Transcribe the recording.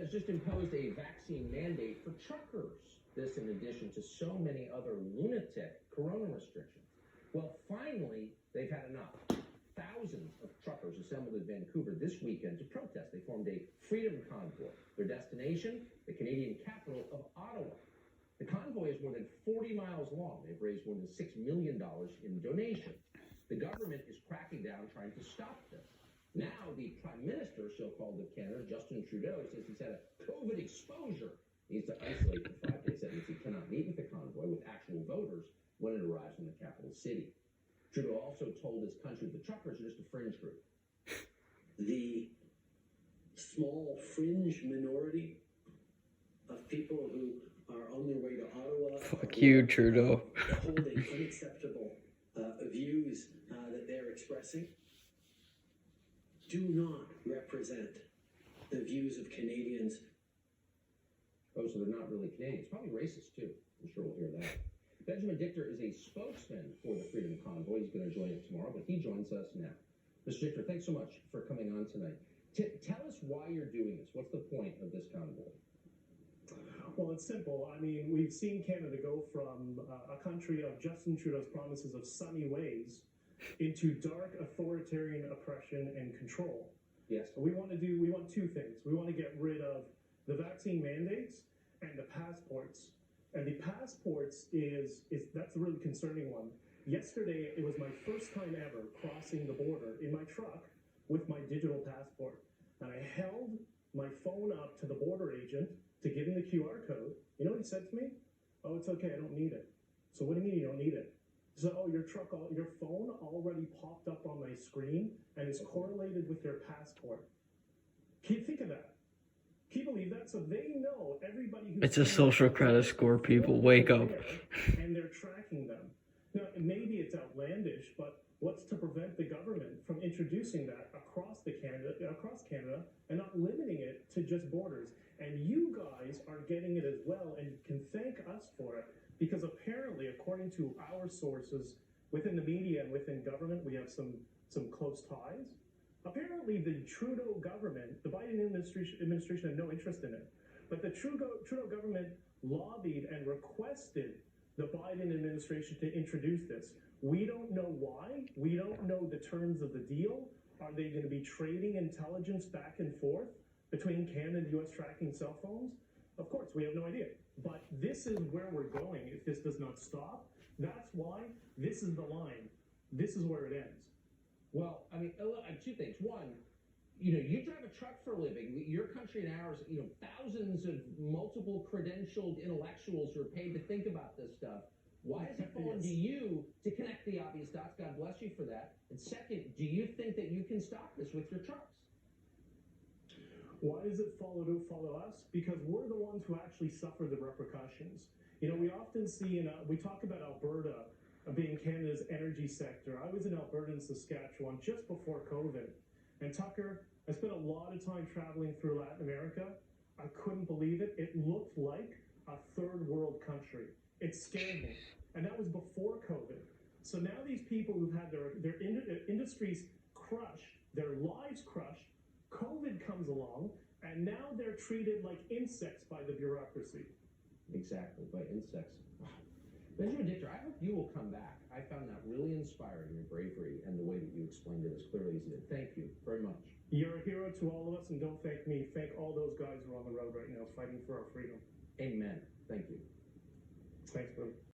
Canada's just imposed a vaccine mandate for truckers. This in addition to so many other lunatic corona restrictions. Well, finally, they've had enough. Thousands of truckers assembled in Vancouver this weekend to protest. They formed a freedom convoy. Their destination, the Canadian capital of Ottawa. The convoy is more than 40 miles long. They've raised more than $6 million in donations. The government is cracking down trying to stop this. Now, the Prime Minister, so-called of Canada, Justin Trudeau, says he's had a COVID exposure. He needs to isolate for 5 days. That means he cannot meet with the convoy with actual voters when it arrives in the capital city. Trudeau also told his country the truckers are just a fringe group. The small fringe minority of people who are on their way to Ottawa. Fuck you, Trudeau. Holding unacceptable views that they're expressing do not represent the views of Canadians. Oh, so they're not really Canadians. Probably racist, too. I'm sure we'll hear that. Benjamin Dichter is a spokesman for the Freedom Convoy. He's going to join us tomorrow, but he joins us now. Mr. Dichter, thanks so much for coming on tonight. Tell us why you're doing this. What's the point of this convoy? Well, it's simple. I mean, we've seen Canada go from a country of Justin Trudeau's promises of sunny ways into dark authoritarian oppression and control. Yes. We want two things. We want to get rid of the vaccine mandates and the passports. And the passports that's the really concerning one. Yesterday, it was my first time ever crossing the border in my truck with my digital passport. And I held my phone up to the border agent to give him the QR code. You know what he said to me? Oh, it's okay, I don't need it. So what do you mean you don't need it? So, your phone already popped up on my screen and is correlated with your passport. Can you think of that? Can you believe that? So they know everybody who's... It's a social credit score, people. Wake up. And they're tracking them. Now, maybe it's outlandish, but what's to prevent the government from introducing that across Canada and not limiting it to just borders? And you guys are getting it as well, and you can thank us for it, because apparently, according to our sources within the media and within government, we have some close ties. Apparently, the Trudeau government, the Biden administration had no interest in it, but the Trudeau government lobbied and requested the Biden administration to introduce this. We don't know why. We don't know the terms of the deal. Are they going to be trading intelligence back and forth between Canada and U.S. tracking cell phones? Of course, we have no idea. But this is where we're going if this does not stop. That's why this is the line. This is where it ends. Well, I mean, two things. One, you drive a truck for a living. Your country and ours, thousands of multiple credentialed intellectuals who are paid to think about this stuff. Why does it fall into you to connect the obvious dots? God bless you for that. And second, do you think that you can stop this with your trucks? Why does it follow us? Because we're the ones who actually suffer the repercussions. We often see, we talk about Alberta being Canada's energy sector. I was in Alberta and Saskatchewan just before COVID. And Tucker, I spent a lot of time traveling through Latin America. I couldn't believe it. It looked like a third world country. It scared me. And that was before COVID. So now these people who've had their industries crushed, their lives crushed, COVID comes along, and now they're treated like insects by the bureaucracy. Exactly, by insects. Wow. Benjamin Dichter, I hope you will come back. I found that really inspiring, your bravery and the way that you explained it as clearly as you did. Thank you very much. You're a hero to all of us, and don't thank me. Thank all those guys who are on the road right now fighting for our freedom. Amen. Thank you.